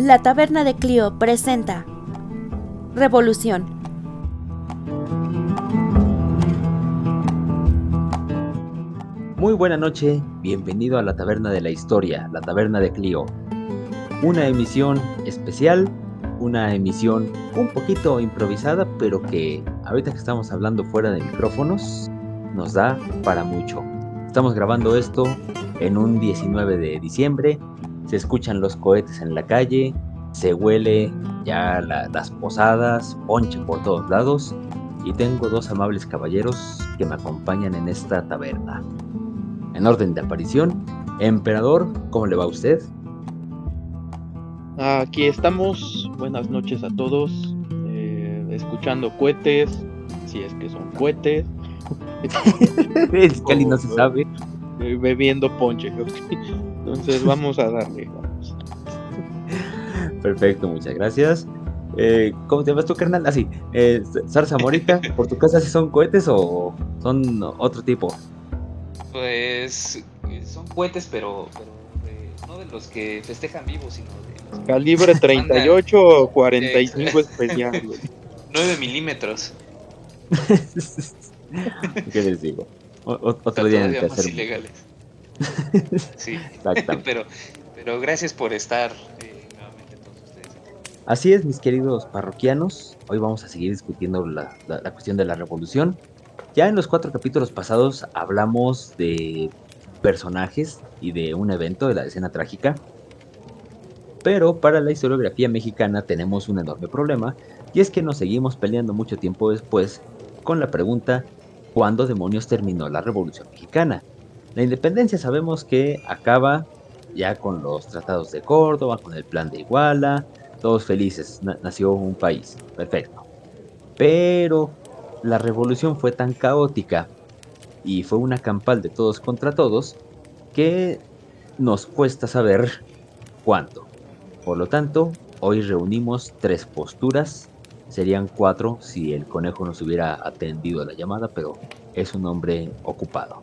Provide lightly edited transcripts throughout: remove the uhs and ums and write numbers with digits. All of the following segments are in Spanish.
La Taberna de Clio presenta Revolución. Muy buena noche, bienvenido a la Taberna de la Historia, la Taberna de Clio. Una emisión especial, una emisión un poquito improvisada, pero que ahorita que estamos hablando fuera de micrófonos, nos da para mucho. Estamos grabando esto en un 19 de diciembre, se escuchan los cohetes en la calle, se huele ya las posadas, ponche por todos lados, y tengo dos amables caballeros que me acompañan en esta taberna. En orden de aparición, Emperador, ¿cómo le va a usted? Aquí estamos, buenas noches a todos, escuchando cohetes, si es que son cohetes, Cali no o se sabe. bebiendo ponche, ok. Entonces vamos a darle, vamos. Perfecto, muchas gracias. ¿Cómo te llamas tú, carnal? Así, Zarza Morita, ¿por tu casa sí son cohetes o son otro tipo? Pues son cohetes, pero no de los que festejan vivos, sino de los Calibre que mandan 38 o ex- 45 especial, güey. 9 milímetros. ¿Qué les digo? O Otro sea, día en el todavía más tercer mundo. ilegales. Sí, Exactamente. pero gracias por estar nuevamente todos ustedes aquí. Así es, mis queridos parroquianos. Hoy vamos a seguir discutiendo la cuestión de la revolución. Ya en los 4 capítulos pasados hablamos de personajes y de un evento de la escena trágica, pero para la historiografía mexicana tenemos un enorme problema, y es que nos seguimos peleando mucho tiempo después con la pregunta: ¿cuándo demonios terminó la Revolución Mexicana? La independencia sabemos que acaba ya con los tratados de Córdoba, con el plan de Iguala, todos felices, nació un país, perfecto. Pero la revolución fue tan caótica y fue una campal de todos contra todos que nos cuesta saber cuándo. Por lo tanto, hoy reunimos 3 posturas, serían 4 si el conejo nos hubiera atendido a la llamada, pero es un hombre ocupado.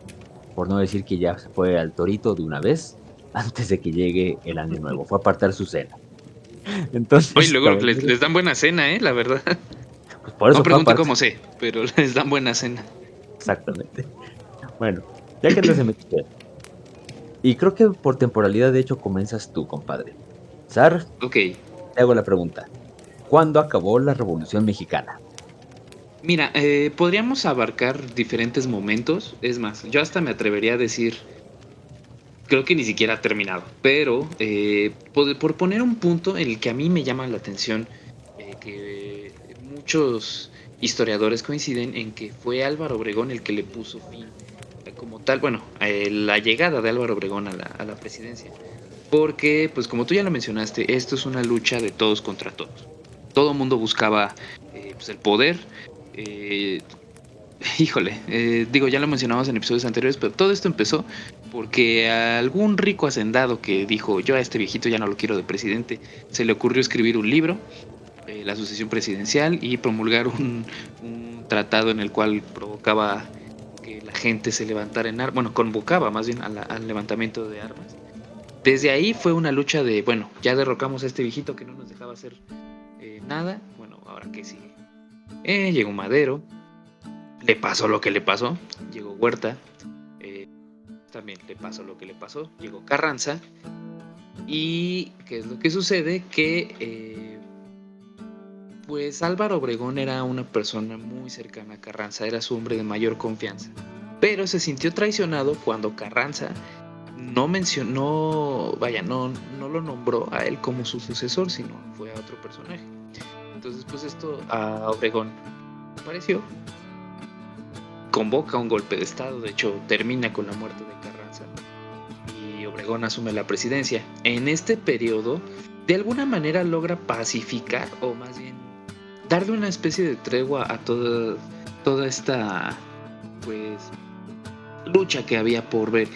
Por no decir que ya se fue al torito de una vez antes de que llegue el año nuevo, fue a apartar su cena. Hoy Entonces, luego caballeros, les dan buena cena, la verdad. pues por No eso fue a pregunte apartar. cómo sé, pero les dan buena cena. Exactamente. Bueno, ya que andas de metiche, y creo que por temporalidad, de hecho, comienzas tú, compadre. Sar, Ok, te hago la pregunta. ¿Cuándo acabó la Revolución Mexicana? mira, podríamos abarcar diferentes momentos. Es más, yo hasta me atrevería a decir, creo que ni siquiera ha terminado, pero por poner un punto en el que a mí me llama la atención, que muchos historiadores coinciden en que fue Álvaro Obregón el que le puso fin como tal, bueno, la llegada de Álvaro Obregón a la presidencia. Porque, pues como tú ya lo mencionaste, esto es una lucha de todos contra todos. Todo el mundo buscaba pues el poder. eh, Híjole, digo, ya lo mencionamos en episodios anteriores, pero todo esto empezó porque a algún rico hacendado que dijo: yo a este viejito ya no lo quiero de presidente, se le ocurrió escribir un libro, la sucesión presidencial, y promulgar un tratado en el cual provocaba que la gente se levantara en armas, bueno, convocaba más bien al levantamiento de armas. Desde ahí fue una lucha de, bueno, ya derrocamos a este viejito que no nos dejaba hacer nada, bueno, ahora qué sigue. Llegó Madero, le pasó lo que le pasó, llegó Huerta, eh, también le pasó lo que le pasó, llegó Carranza. ¿Y qué es lo que sucede? Que pues Álvaro Obregón era una persona muy cercana a Carranza, era su hombre de mayor confianza, pero se sintió traicionado cuando Carranza no mencionó, vaya, no lo nombró a él como su sucesor, sino fue a otro personaje. Entonces, pues esto a Obregón le pareció, convoca un golpe de estado, de hecho termina con la muerte de Carranza y Obregón asume la presidencia. En este periodo, de alguna manera logra pacificar, o más bien darle una especie de tregua a toda esta pues lucha que había por ver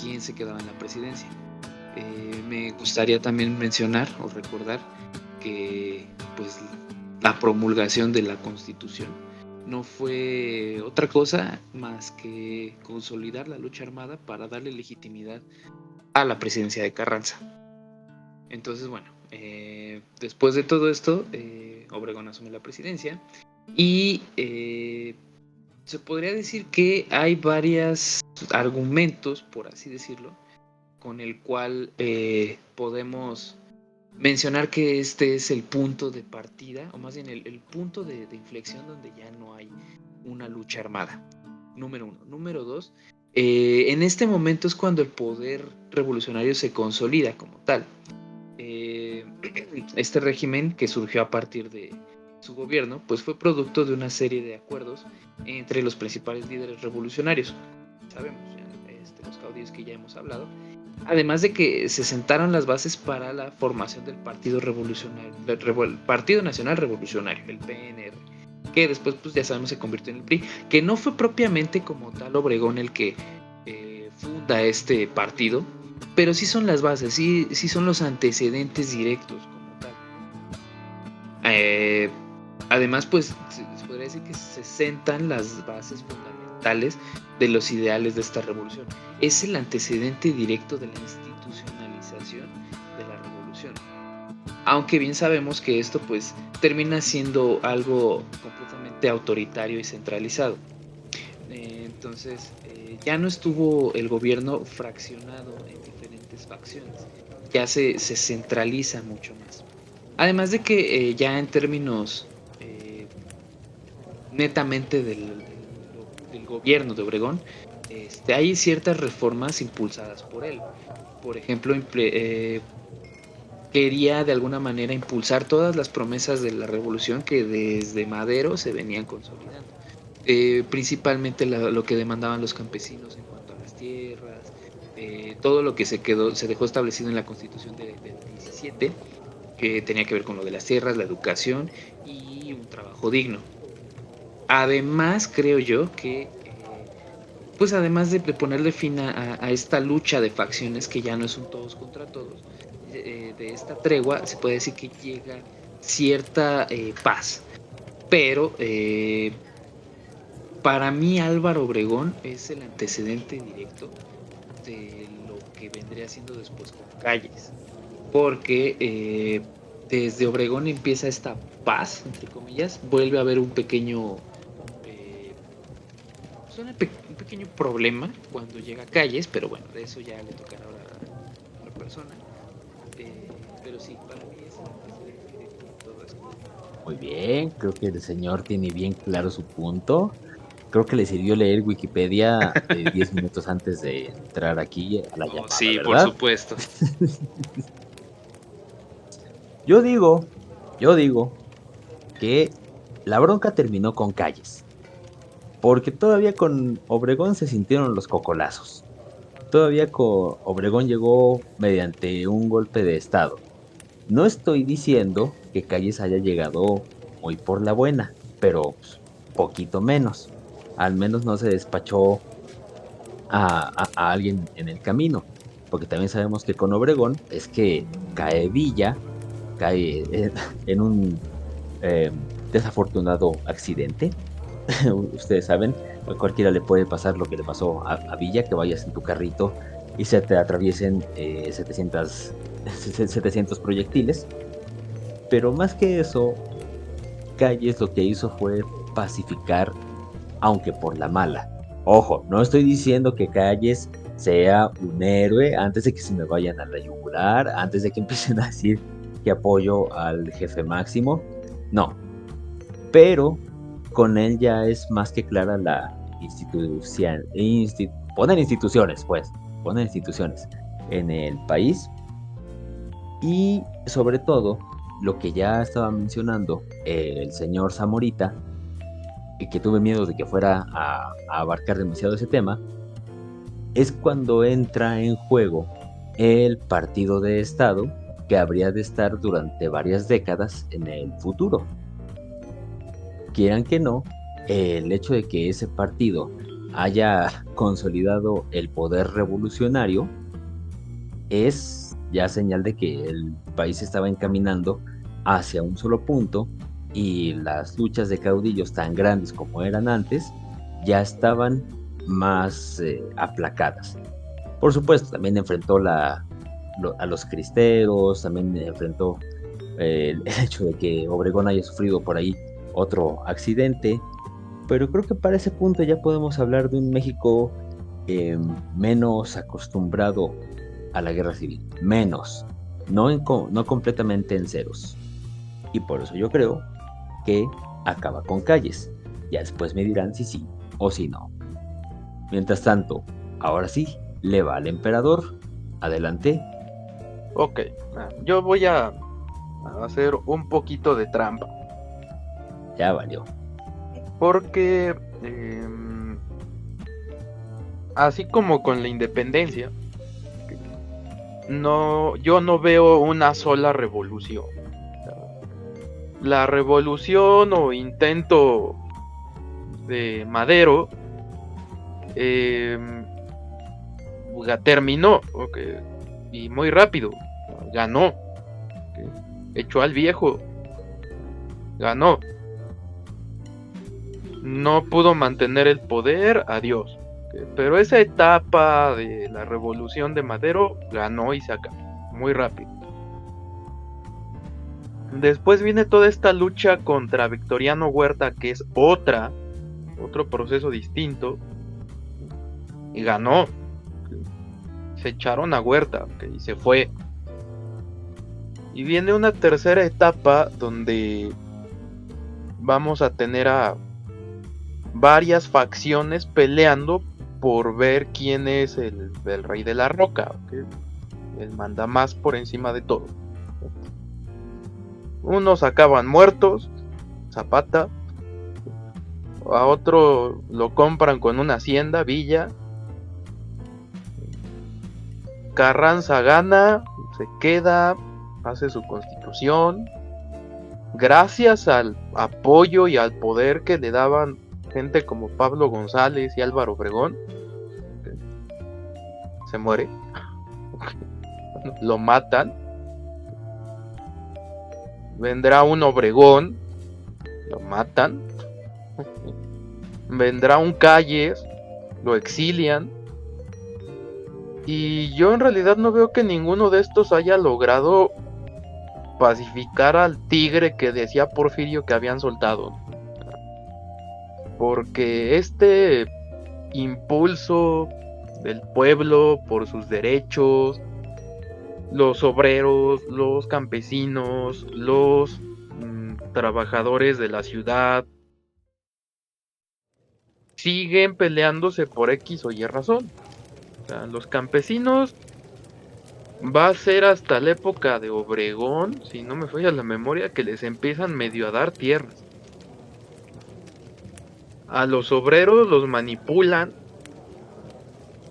quién se quedaba en la presidencia. Me gustaría también mencionar o recordar que pues la promulgación de la Constitución no fue otra cosa más que consolidar la lucha armada para darle legitimidad a la presidencia de Carranza. Entonces, bueno, después de todo esto, Obregón asume la presidencia y se podría decir que hay varios argumentos, por así decirlo, con el cual podemos mencionar que este es el punto de partida, o más bien el punto de inflexión donde ya no hay una lucha armada. Número uno. Número dos, en este momento es cuando el poder revolucionario se consolida como tal. Este régimen que surgió a partir de su gobierno, pues fue producto de una serie de acuerdos entre los principales líderes revolucionarios. Sabemos, los caudillos que ya hemos hablado. Además de que se sentaron las bases para la formación del Partido Revolucionario, Partido Nacional Revolucionario, el PNR, que después, pues ya sabemos, se convirtió en el PRI, que no fue propiamente como tal Obregón el que funda este partido, pero sí son las bases, sí son los antecedentes directos como tal. Además, pues se podría decir que se sentan las bases fundamentales de los ideales de esta revolución. Es el antecedente directo de la institucionalización de la revolución. Aunque bien sabemos que esto pues termina siendo algo completamente autoritario y centralizado. Entonces ya no estuvo el gobierno fraccionado en diferentes facciones, ya se centraliza mucho más. Además de que ya en términos netamente del gobierno de Obregón, hay ciertas reformas impulsadas por él. Por ejemplo, quería de alguna manera impulsar todas las promesas de la revolución que desde Madero se venían consolidando. Principalmente lo que demandaban los campesinos en cuanto a las tierras, todo lo que se dejó establecido en la Constitución del 17, que tenía que ver con lo de las tierras, la educación y un trabajo digno. Además, creo yo que, pues además de ponerle fin a esta lucha de facciones que ya no es un todos contra todos, de esta tregua se puede decir que llega cierta paz. Pero para mí Álvaro Obregón es el antecedente directo de lo que vendría siendo después con Calles. Porque desde Obregón empieza esta paz, entre comillas, vuelve a haber un pequeño un pequeño problema cuando llega a Calles, pero bueno, de eso ya le tocará ahora a la persona. Pero sí, para mí es el antecedente directo de todo esto. Muy bien, creo que el señor tiene bien claro su punto. Creo que le sirvió leer Wikipedia 10 minutos antes de entrar aquí a la llamada, Sí, ¿verdad? por supuesto. Yo digo que la bronca terminó con Calles, porque todavía con Obregón se sintieron los cocolazos. Todavía con Obregón llegó mediante un golpe de estado. No estoy diciendo que Calles haya llegado muy por la buena, pero pues, poquito menos. Al menos no se despachó a alguien en el camino. Porque también sabemos que con Obregón es que cae Villa, cae en un desafortunado accidente. Ustedes saben, a cualquiera le puede pasar lo que le pasó a Villa, que vayas en tu carrito y se te atraviesen 700 proyectiles. Pero más que eso, Calles lo que hizo fue pacificar, aunque por la mala. Ojo, no estoy diciendo que Calles sea un héroe antes de que se me vayan a la yugular, antes de que empiecen a decir que apoyo al jefe máximo. No. Pero con él ya es más que clara la institución. Poner instituciones, pues. Poner instituciones en el país. Y sobre todo, lo que ya estaba mencionando el señor Zamorita, y que tuve miedo de que fuera a abarcar demasiado ese tema, es cuando entra en juego el partido de Estado que habría de estar durante varias décadas en el futuro. Quieran que no, el hecho de que ese partido haya consolidado el poder revolucionario es ya señal de que el país estaba encaminando hacia un solo punto y las luchas de caudillos tan grandes como eran antes ya estaban más aplacadas. Por supuesto, también enfrentó a los cristeros, también enfrentó el hecho de que Obregón haya sufrido por ahí otro accidente, pero creo que para ese punto ya podemos hablar de un México menos acostumbrado a la guerra civil, menos, no completamente en ceros. Y por eso yo creo que acaba con Calles. Ya después me dirán si sí o si no. Mientras tanto, ahora sí, le va al emperador. Adelante. Ok, yo voy a hacer un poquito de trampa. Ya valió. Porque así como con la independencia, yo no veo una sola revolución. La revolución o intento de Madero terminó, y muy rápido, ganó, echó al viejo, ganó, no pudo mantener el poder, adiós. Pero esa etapa de la revolución de Madero ganó y se acabó muy rápido. Después viene toda esta lucha contra Victoriano Huerta, que es otro proceso distinto, y ganó. Se echaron a Huerta, y se fue. Y viene una tercera etapa donde vamos a tener a varias facciones peleando por ver quién es el rey de la roca, el mandamás por encima de todo. Unos acaban muertos, Zapata, a otro lo compran con una hacienda, villa. Carranza gana, se queda, hace su constitución. Gracias al apoyo y al poder que le daban gente como Pablo González y Álvaro Obregón, se muere. Lo matan. Vendrá un Obregón, lo matan. Vendrá un Calles, lo exilian. Y yo en realidad no veo que ninguno de estos haya logrado pacificar al tigre que decía Porfirio que habían soltado. Porque este impulso del pueblo por sus derechos, los obreros, los campesinos, los trabajadores de la ciudad, siguen peleándose por X o Y razón. O sea, los campesinos va a ser hasta la época de Obregón, si no me falla la memoria, que les empiezan medio a dar tierras. A los obreros los manipulan,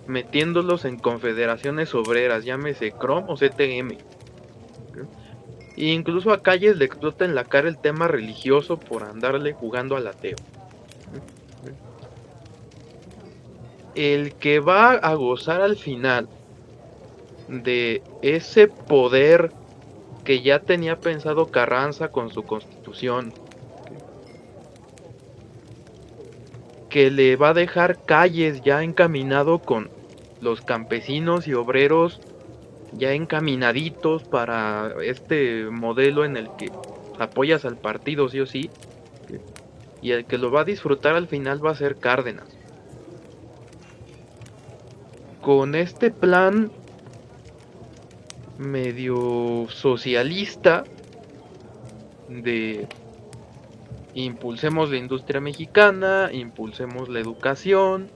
metiéndolos en confederaciones obreras, llámese CROM o CTM. E incluso a Calles le explota en la cara el tema religioso por andarle jugando al ateo. El que va a gozar al final de ese poder que ya tenía pensado Carranza con su constitución, que le va a dejar Calles ya encaminado con los campesinos y obreros ya encaminaditos para este modelo en el que apoyas al partido sí o sí, y el que lo va a disfrutar al final va a ser Cárdenas. Con este plan medio socialista de impulsemos la industria mexicana, impulsemos la educación,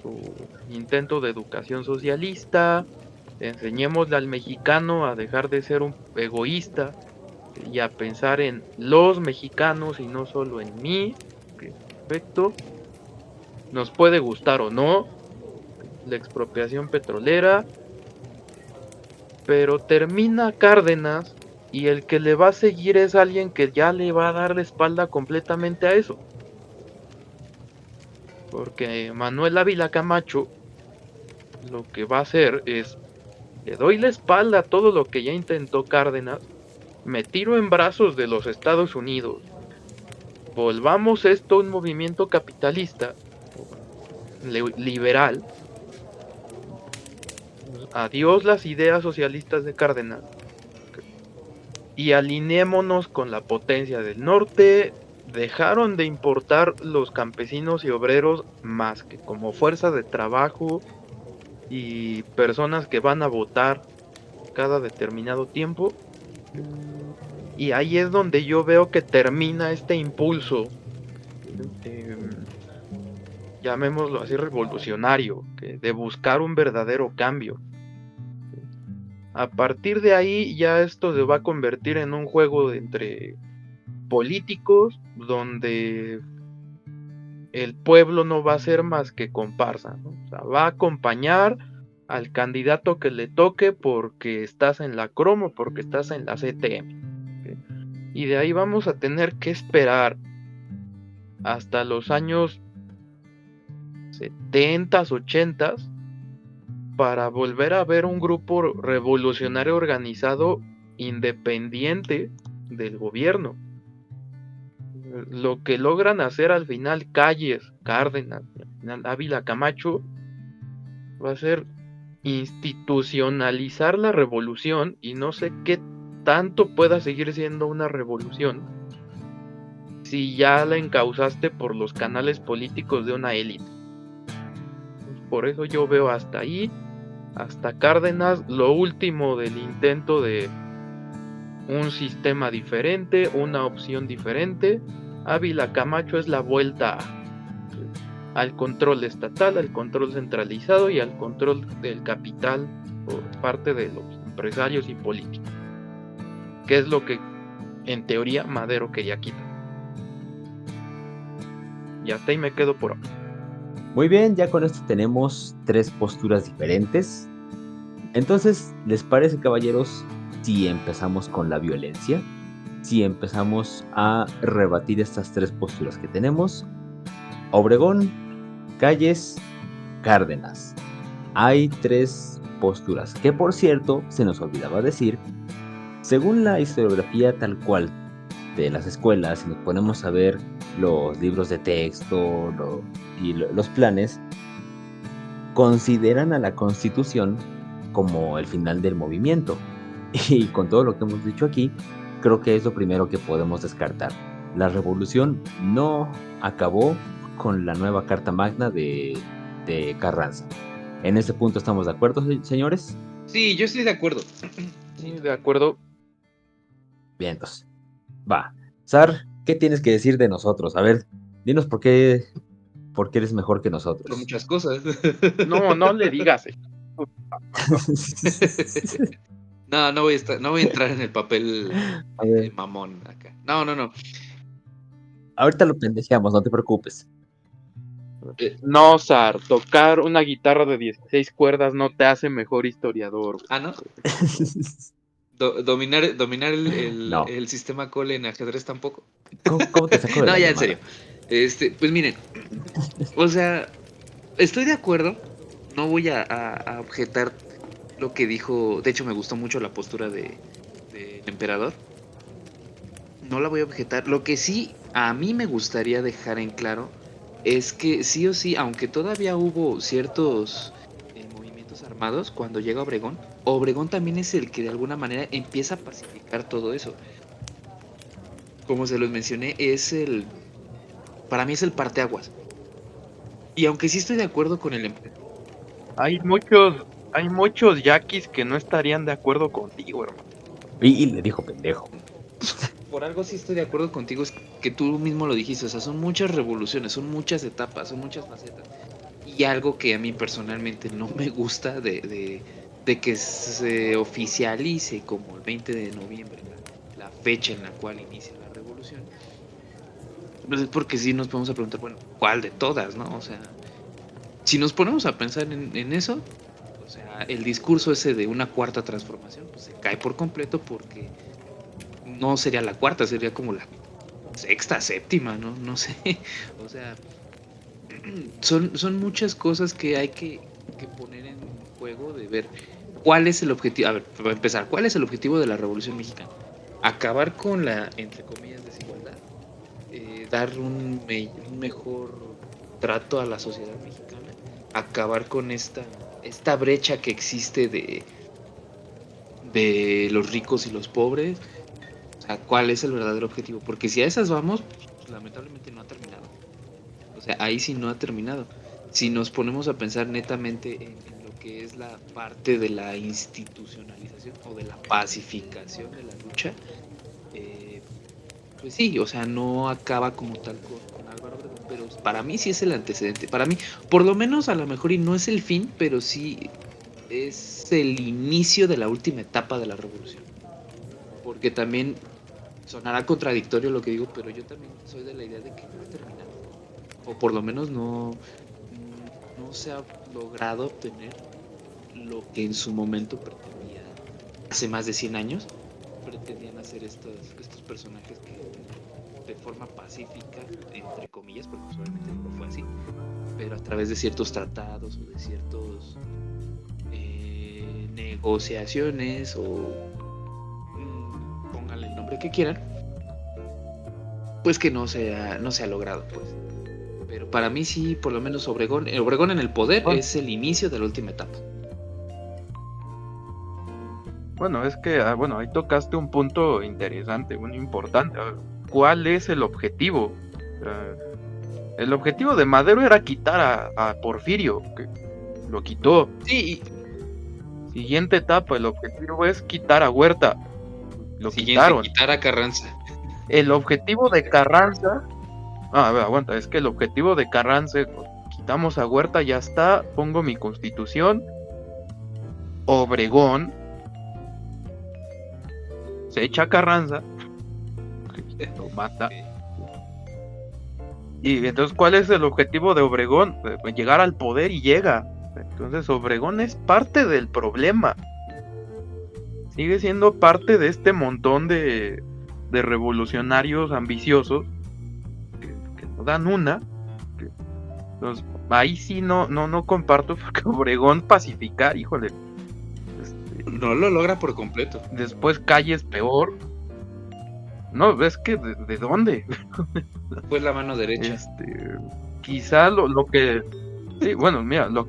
su intento de educación socialista, enseñémosle al mexicano a dejar de ser un egoísta y a pensar en los mexicanos y no solo en mí. Perfecto. Nos puede gustar o no la expropiación petrolera, pero termina Cárdenas y el que le va a seguir es alguien que ya le va a dar la espalda completamente a eso. Porque Manuel Ávila Camacho lo que va a hacer es, le doy la espalda a todo lo que ya intentó Cárdenas, me tiro en brazos de los Estados Unidos, volvamos esto un movimiento capitalista, liberal, adiós las ideas socialistas de Cárdenas, y alineémonos con la potencia del norte. Dejaron de importar los campesinos y obreros más que como fuerza de trabajo y personas que van a votar cada determinado tiempo. Y ahí es donde yo veo que termina este impulso, eh, llamémoslo así, revolucionario, de buscar un verdadero cambio. A partir de ahí ya esto se va a convertir en un juego entre políticos donde el pueblo no va a ser más que comparsa, ¿no? O sea, va a acompañar al candidato que le toque porque estás en la Cromo, porque estás en la CTM. ¿Sí? Y de ahí vamos a tener que esperar hasta los años 70s, 80s para volver a ver un grupo revolucionario organizado independiente del gobierno. Lo que logran hacer al final Calles, Cárdenas, al final Ávila Camacho, va a ser institucionalizar la revolución, y no sé qué tanto pueda seguir siendo una revolución si ya la encauzaste por los canales políticos de una élite. Por eso yo veo hasta ahí, hasta Cárdenas, lo último del intento de un sistema diferente, una opción diferente. Ávila Camacho es la vuelta al control estatal, al control centralizado y al control del capital por parte de los empresarios y políticos, que es lo que en teoría Madero quería quitar. Y hasta ahí me quedo por ahora. Muy bien, ya con esto tenemos 3 posturas diferentes. Entonces, ¿les parece, caballeros, si empezamos con la violencia? Si empezamos a rebatir estas 3 posturas que tenemos. Obregón, Calles, Cárdenas. Hay 3 posturas que, por cierto, se nos olvidaba decir, según la historiografía tal cual de las escuelas, si nos ponemos a ver los libros de texto los planes, consideran a la Constitución como el final del movimiento. Y con todo lo que hemos dicho aquí, creo que es lo primero que podemos descartar. La revolución no acabó con la nueva Carta Magna de Carranza. ¿En ese punto estamos de acuerdo, señores? Sí, yo estoy de acuerdo. Sí, de acuerdo. Bien, entonces, va. Sar, ¿qué tienes que decir de nosotros? A ver, dinos por qué eres mejor que Por nosotros. muchas cosas. No le digas. No voy a entrar en el papel A ver, mamón acá. No. ahorita lo pendejeamos, no te preocupes. No, Sar, tocar una guitarra de 16 cuerdas no te hace mejor historiador. ¿No? Dominar No. el sistema cole en ajedrez tampoco. ¿Cómo te saco de No, la ya en llamada? serio. Pues miren, o sea, estoy de acuerdo. No voy a objetar lo que dijo. De hecho, me gustó mucho la postura del emperador. No la voy a objetar. Lo que sí a mí me gustaría dejar en claro es que sí o sí, aunque todavía hubo ciertos movimientos armados cuando llega Obregón, Obregón también es el que de alguna manera empieza a pacificar todo eso. Como se los mencioné, para mí es el parteaguas. Y aunque sí estoy de acuerdo con el Hay muchos yaquis que no estarían de acuerdo contigo, hermano. Y le dijo pendejo. por algo sí estoy de acuerdo contigo, es que tú mismo lo dijiste, o sea, son muchas revoluciones, son muchas etapas, son muchas facetas. Y algo que a mí personalmente no me gusta de que se oficialice como el 20 de noviembre, la fecha en la cual inicia la revolución, pues es porque sí nos podemos preguntar, bueno, ¿cuál de todas, no? O sea, si nos ponemos a pensar en eso, o sea, el discurso ese de una cuarta transformación, pues se cae por completo porque no sería la cuarta, sería como la sexta, séptima, no sé. O sea, son muchas cosas que hay que poner en juego de ver cuál es el objetivo. A ver, para empezar, ¿cuál es el objetivo de la Revolución Mexicana? Acabar con la, entre comillas, desigualdad, dar un mejor trato a la sociedad mexicana, acabar con esta brecha que existe de los ricos y los pobres, O sea, ¿cuál es el verdadero objetivo? Porque si a esas vamos, pues, lamentablemente no ha terminado. O sea, ahí sí no ha terminado. Si nos ponemos a pensar netamente en lo que es la parte de la institucionalización o de la pacificación de la lucha, eh, pues sí, o sea, no acaba como tal con Álvaro Obregón, pero para mí sí es el antecedente. Para mí, por lo menos a lo mejor y no es el fin, pero sí es el inicio de la última etapa de la revolución. Porque también sonará contradictorio lo que digo, pero yo también soy de la idea de que no ha terminado. O por lo menos no se ha logrado obtener lo que en su momento pretendía, hace más de 100 años, pretendían hacer estos personajes que de forma pacífica, entre comillas, porque usualmente no fue así, pero a través de ciertos tratados o de ciertos negociaciones o pónganle el nombre que quieran, pues que no se ha logrado, pues. Pero para mí sí, por lo menos Obregón en el poder es el inicio de la última etapa. Bueno, es que, ahí tocaste un punto interesante, muy importante. ¿Cuál es el objetivo? El objetivo de Madero era quitar a Porfirio, que lo quitó. Sí. Siguiente etapa, el objetivo es quitar a Huerta. Lo quitaron. Quitar a Carranza. El objetivo de Carranza... aguanta, es que el objetivo de Carranza, quitamos a Huerta, ya está, pongo mi constitución. Obregón se echa a Carranza, lo mata. Y entonces, ¿cuál es el objetivo de Obregón? Llegar al poder y llega. Entonces, Obregón es parte del problema. Sigue siendo parte de este montón de revolucionarios ambiciosos que no dan una. Entonces, ahí sí no comparto, porque Obregón pacificar, híjole. No lo logra por completo. Después Calles peor. No, es que ¿de dónde? Fue la mano derecha. Quizá lo que... Sí, bueno, mira, lo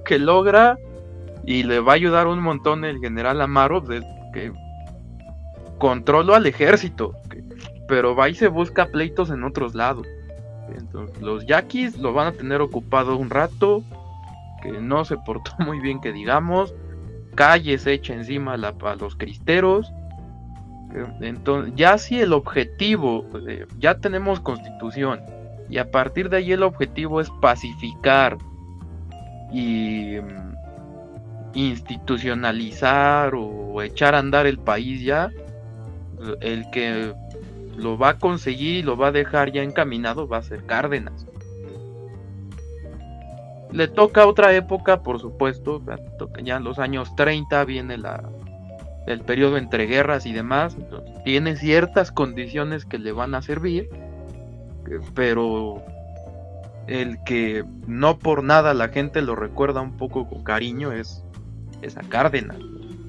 que logra y le va a ayudar un montón el general Amaro, es que controló al ejército, pero va y se busca pleitos en otros lados. Entonces, los yaquis lo van a tener ocupado un rato, que no se portó muy bien, que digamos. Calles echa encima a los cristeros. Entonces, ya si el objetivo, ya tenemos constitución, y a partir de ahí el objetivo es pacificar y institucionalizar o echar a andar el país, ya el que lo va a conseguir y lo va a dejar ya encaminado va a ser Cárdenas. Le toca otra época, por supuesto, ya en los años 30 viene el periodo entre guerras y demás, entonces tiene ciertas condiciones que le van a servir, pero el que no por nada la gente lo recuerda un poco con cariño es a Cárdenas,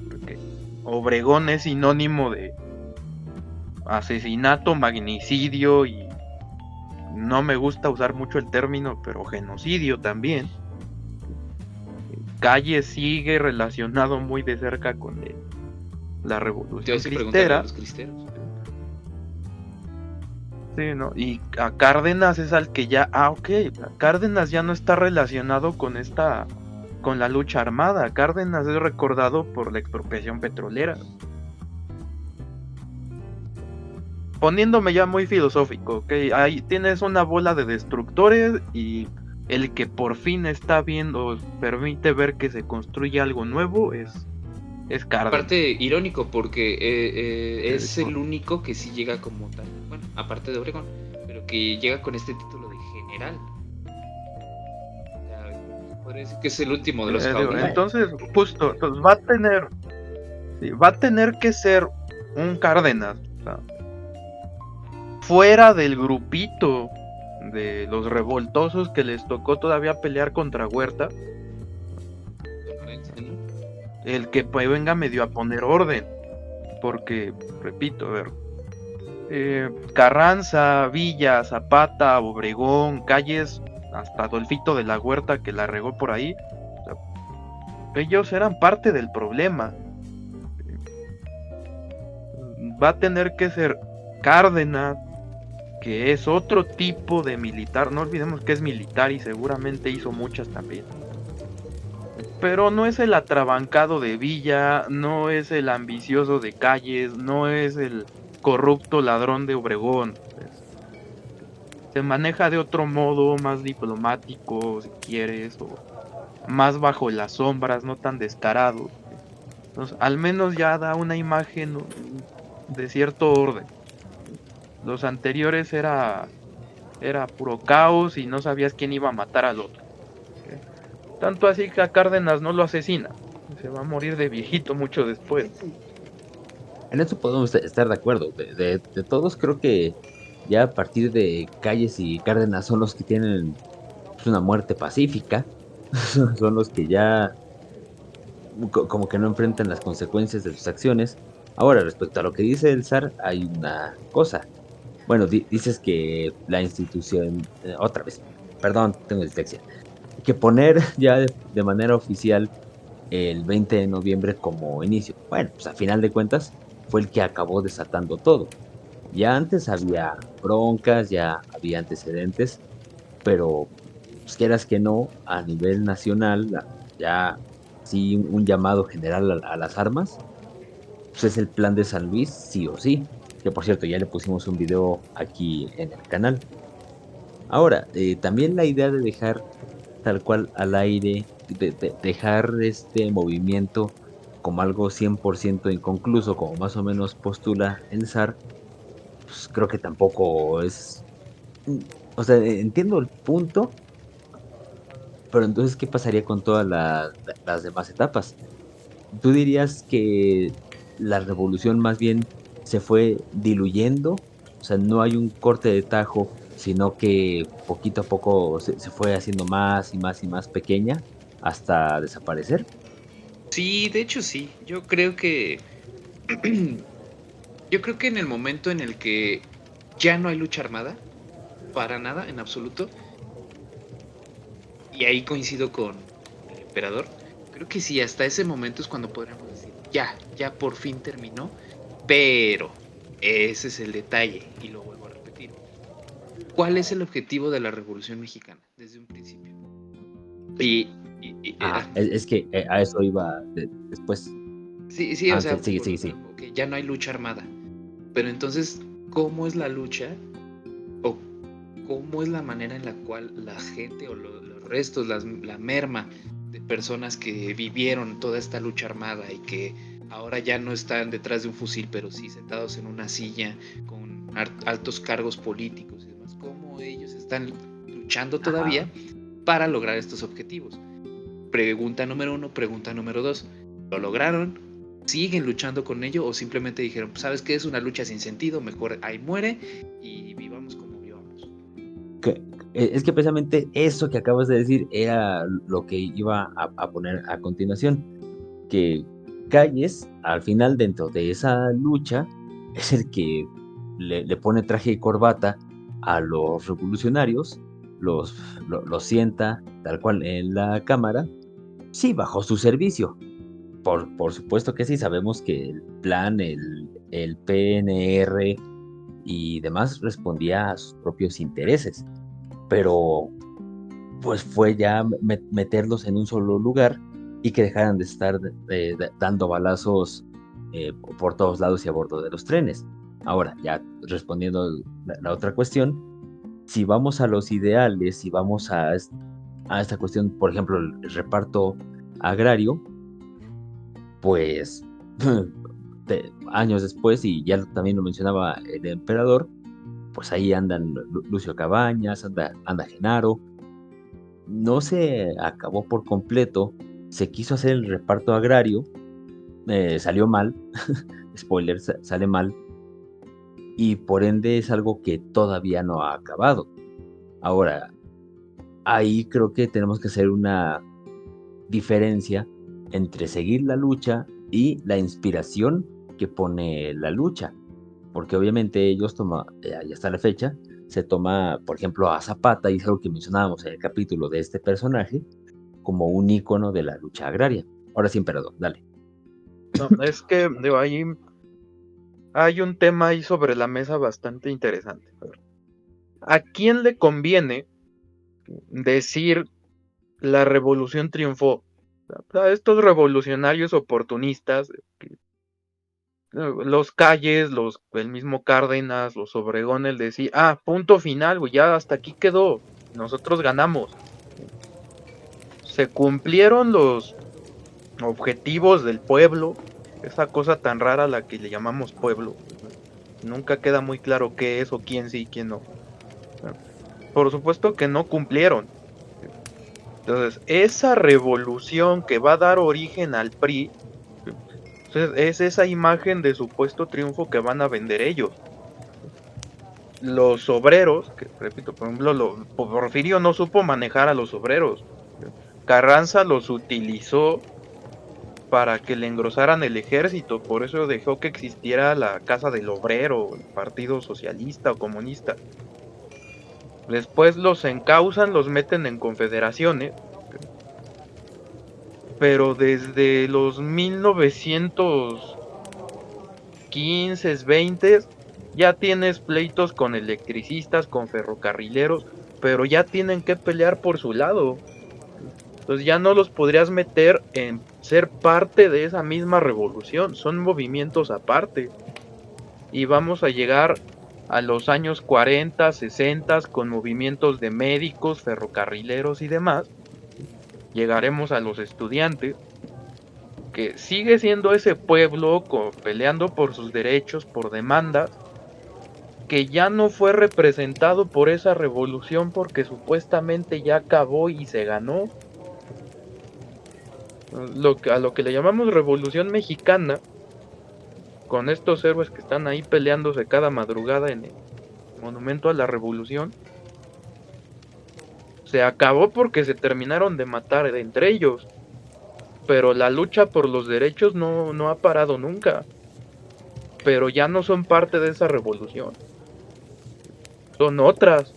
porque Obregón es sinónimo de asesinato, magnicidio y no me gusta usar mucho el término, pero genocidio también. Calles sigue relacionado muy de cerca con la revolución cristera. Los cristeros. Sí, ¿no? Y a Cárdenas es al que ya... Cárdenas ya no está relacionado con la lucha armada. Cárdenas es recordado por la expropiación petrolera. Poniéndome ya muy filosófico, ¿ok? Ahí tienes una bola de destructores y el que por fin está viendo, permite ver que se construye algo nuevo es Cárdenas. Aparte, irónico, porque es el único que sí llega como tal, bueno, aparte de Obregón, pero que llega con este título de general. O sea, podría decir que es el último de los caudillos. Entonces, justo, va a tener que ser un Cárdenas, o sea, fuera del grupito de los revoltosos que les tocó todavía pelear contra Huerta, el que pues venga medio a poner orden, porque, repito, a ver, Carranza, Villa, Zapata, Obregón, Calles, hasta Adolfito de la Huerta, que la regó por ahí, o sea, ellos eran parte del problema. va a tener que ser Cárdenas, que es otro tipo de militar. No olvidemos que es militar y seguramente hizo muchas también. Pero no es el atrabancado de Villa, no es el ambicioso de Calles, no es el corrupto ladrón de Obregón. Se maneja de otro modo, más diplomático, si quieres, o más bajo las sombras, no tan descarado. Entonces, al menos ya da una imagen de cierto orden. Los anteriores era puro caos y no sabías quién iba a matar al otro. Tanto así que a Cárdenas no lo asesina. Se va a morir de viejito mucho después. En eso podemos estar de acuerdo. De todos, creo que ya a partir de Calles y Cárdenas son los que tienen pues, una muerte pacífica. Son los que ya como que no enfrentan las consecuencias de sus acciones. Ahora, respecto a lo que dice el zar, hay una cosa. Bueno, dices que la institución, otra vez, perdón, tengo dislexia, que poner ya de manera oficial el 20 de noviembre como inicio. Bueno, pues a final de cuentas fue el que acabó desatando todo. Ya antes había broncas, ya había antecedentes, pero pues quieras que no, a nivel nacional, ya sí un llamado general a las armas, pues es el plan de San Luis, sí o sí. Que por cierto, ya le pusimos un video aquí en el canal. Ahora, también la idea de dejar tal cual al aire, dejar este movimiento como algo 100% inconcluso, como más o menos postula el zar, pues creo que tampoco es... mm, O sea, entiendo el punto, pero entonces, ¿qué pasaría con todas las demás etapas? ¿Tú dirías que la revolución más bien se fue diluyendo? O sea, no hay un corte de tajo, sino que poquito a poco se fue haciendo más y más y más pequeña hasta desaparecer. Sí, de hecho sí. Yo creo que en el momento en el que ya no hay lucha armada, para nada, en absoluto, y ahí coincido con el emperador, creo que sí, hasta ese momento es cuando podríamos decir, ya por fin terminó, pero ese es el detalle, y lo vuelvo a repetir. ¿Cuál es el objetivo de la Revolución Mexicana desde un principio? Y, Ajá, es que a eso iba después. sí, sí, o sea, Sigue, sigue, sigue. ok, ya no hay lucha armada, pero entonces, ¿cómo es la lucha o cómo es la manera en la cual la gente o los restos, la merma de personas que vivieron toda esta lucha armada y que ahora ya no están detrás de un fusil, pero sí sentados en una silla con altos cargos políticos y demás, cómo ellos están luchando todavía Ajá. para lograr estos objetivos? Pregunta número 1, pregunta número 2, ¿lo lograron? ¿Siguen luchando con ello o simplemente dijeron, sabes que es una lucha sin sentido, mejor ahí muere y vivamos como vivamos? Que, es que precisamente eso que acabas de decir era lo que iba a poner a continuación, que Calles, al final, dentro de esa lucha, es el que le pone traje y corbata a los revolucionarios, los sienta tal cual en la cámara, sí, bajo su servicio. Por supuesto que sí, sabemos que el plan, el PNR y demás respondía a sus propios intereses, pero pues fue ya meterlos en un solo lugar y que dejaran de estar dando balazos por todos lados y a bordo de los trenes. Ahora, ya respondiendo la otra cuestión, si vamos a los ideales, si vamos a esta cuestión, por ejemplo, el reparto agrario, pues años después, y ya también lo mencionaba el emperador, pues ahí andan Lucio Cabañas, anda Genaro. No se acabó por completo, se quiso hacer el reparto agrario, salió mal, spoiler, sale mal, y por ende es algo que todavía no ha acabado. Ahora, ahí creo que tenemos que hacer una diferencia entre seguir la lucha y la inspiración que pone la lucha, porque obviamente ellos toman, ya hasta la fecha, se toma, por ejemplo, a Zapata, y es algo que mencionábamos en el capítulo de este personaje, como un ícono de la lucha agraria. Ahora sí, emperador, dale. No, es que digo, ahí hay un tema ahí sobre la mesa bastante interesante. A ver, ¿a quién le conviene decir la revolución triunfó? O sea, estos revolucionarios oportunistas, los Calles, el mismo Cárdenas, los Obregón, el decir, punto final, güey, ya hasta aquí quedó, nosotros ganamos. Se cumplieron los objetivos del pueblo, esa cosa tan rara a la que le llamamos pueblo. Nunca queda muy claro qué es o quién sí y quién no. Por supuesto que no cumplieron. Entonces, esa revolución que va a dar origen al PRI, es esa imagen de supuesto triunfo que van a vender ellos. Los obreros, que repito, por ejemplo, Porfirio no supo manejar a los obreros. Carranza los utilizó para que le engrosaran el ejército, por eso dejó que existiera la Casa del Obrero, el Partido Socialista o Comunista. Después los encausan, los meten en confederaciones, pero desde los 1915, 20 ya tienes pleitos con electricistas, con ferrocarrileros, pero ya tienen que pelear por su lado. Entonces ya no los podrías meter en ser parte de esa misma revolución, son movimientos aparte. Y vamos a llegar a los años 40, 60 con movimientos de médicos, ferrocarrileros y demás. Llegaremos a los estudiantes, que sigue siendo ese pueblo peleando por sus derechos, por demandas, que ya no fue representado por esa revolución porque supuestamente ya acabó y se ganó. A lo que le llamamos Revolución Mexicana, con estos héroes que están ahí peleándose cada madrugada en el Monumento a la Revolución, se acabó porque se terminaron de matar entre ellos. Pero la lucha por los derechos no ha parado nunca. Pero ya no son parte de esa revolución. Son otras.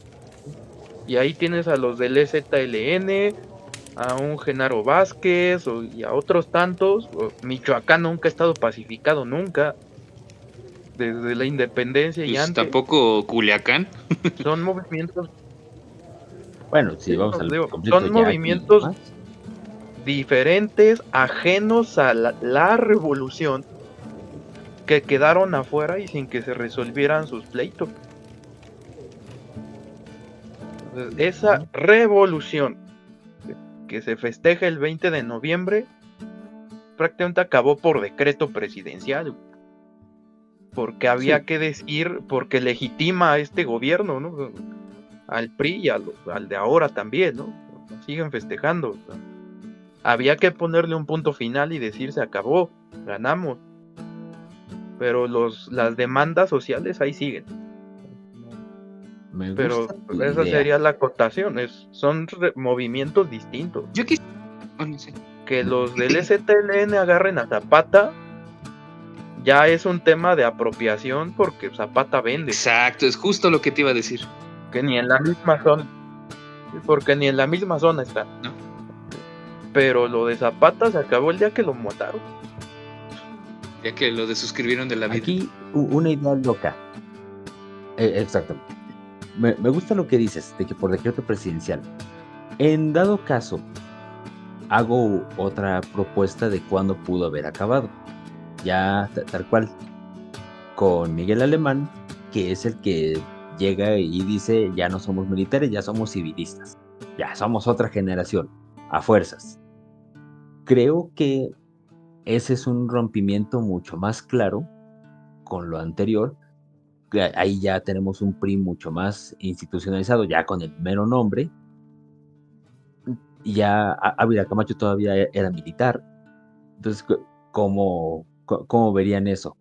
Y ahí tienes a los del EZLN, a un Genaro Vázquez y a otros tantos. Michoacán nunca ha estado pacificado, nunca. Desde la independencia y Pues antes. tampoco Culiacán. Son movimientos, Bueno, si sí, vamos al digo, conflicto son ya movimientos diferentes, ajenos a la revolución, que quedaron afuera y sin que se resolvieran sus pleitos. Entonces, esa revolución que se festeja el 20 de noviembre prácticamente acabó por decreto presidencial, porque había que decir, porque legitima a este gobierno, ¿no? Al PRI y al de ahora también, ¿no? Siguen festejando. O sea, había que ponerle un punto final y decir se acabó, ganamos. Pero las demandas sociales ahí siguen. Me Pero gusta tu esa idea. sería la acotación, son movimientos distintos. Yo quisiera. No sé. Que los del EZLN agarren a Zapata ya es un tema de apropiación porque Zapata vende. Exacto, es justo lo que te iba a decir. Que ni en la misma zona. Porque ni en la misma zona está. No. Pero lo de Zapata se acabó el día que lo mataron. Ya que lo desuscribieron de la vida. Aquí una idea loca. Exactamente. Me gusta lo que dices, de que por decreto presidencial. En dado caso, hago otra propuesta de cuándo pudo haber acabado. Ya tal cual. Con Miguel Alemán, que es el que llega y dice, ya no somos militares, ya somos civilistas. Ya somos otra generación, a fuerzas. Creo que ese es un rompimiento mucho más claro con lo anterior. Ahí ya tenemos un PRI mucho más institucionalizado, ya con el mero nombre. Y ya Ávila Camacho todavía era militar. Entonces, ¿cómo verían eso?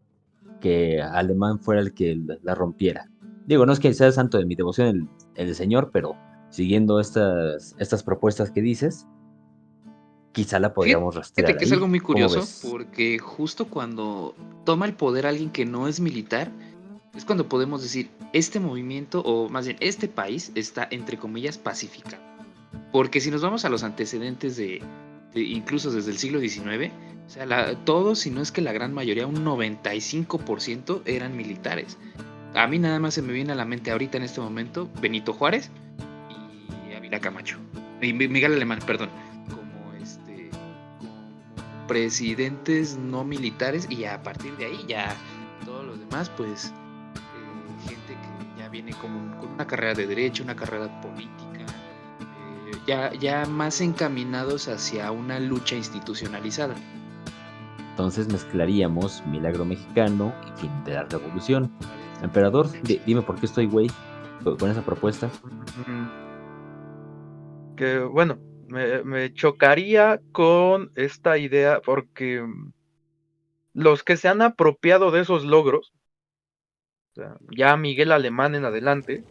Que Alemán fuera el que la rompiera. Digo, no es que sea santo de mi devoción el señor, pero siguiendo estas propuestas que dices, quizá la podríamos rastrear Fíjate que es ahí. algo muy ¿Cómo curioso, ves? porque justo cuando toma el poder alguien que no es militar, es cuando podemos decir, este movimiento, o más bien, este país está, entre comillas, pacificado. Porque si nos vamos a los antecedentes de incluso desde el siglo XIX, o sea, todos, si no es que la gran mayoría, un 95% eran militares. A mí nada más se me viene a la mente ahorita en este momento Benito Juárez y Ávila Camacho. Y Miguel Alemán, perdón. Como presidentes no militares, y a partir de ahí ya todos los demás, pues gente que ya viene con una carrera de derecho, una carrera política, ya más encaminados hacia una lucha institucionalizada. Entonces mezclaríamos Milagro Mexicano y Fin de la Revolución. Emperador, dime por qué estoy güey con esa propuesta. Que bueno, me chocaría con esta idea porque los que se han apropiado de esos logros, o sea, ya Miguel Alemán en adelante,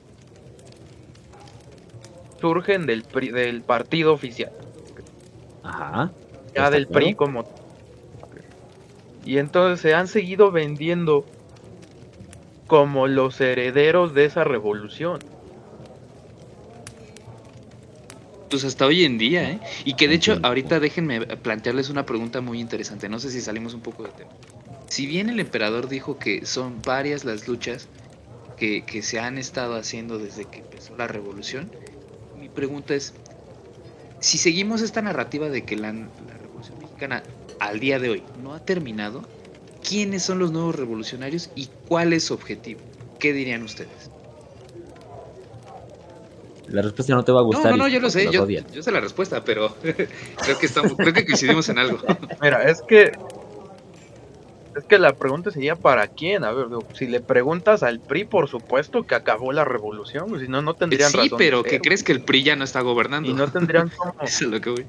surgen del partido oficial, Ajá. ya ¿Está del PRI claro? y entonces se han seguido vendiendo como los herederos de esa revolución. Pues hasta hoy en día, ¿eh? Y que de hecho, Entiendo. ahorita déjenme plantearles una pregunta muy interesante. No sé si salimos un poco de tema. Si bien el emperador dijo que son varias las luchas que se han estado haciendo desde que empezó la revolución, mi pregunta es, si seguimos esta narrativa de que la revolución mexicana al día de hoy no ha terminado, ¿quiénes son los nuevos revolucionarios y cuál es su objetivo? ¿Qué dirían ustedes? La respuesta no te va a gustar, No, yo hijo, lo porque sé, los odian. yo sé la respuesta, pero creo que coincidimos en algo. Mira, es que la pregunta sería ¿para quién? A ver, digo, si le preguntas al PRI, por supuesto que acabó la revolución, si no, no tendrían Sí, razón de pero ¿qué ser, crees que el PRI ya no está y gobernando? no tendrían cómo, Eso es lo que voy.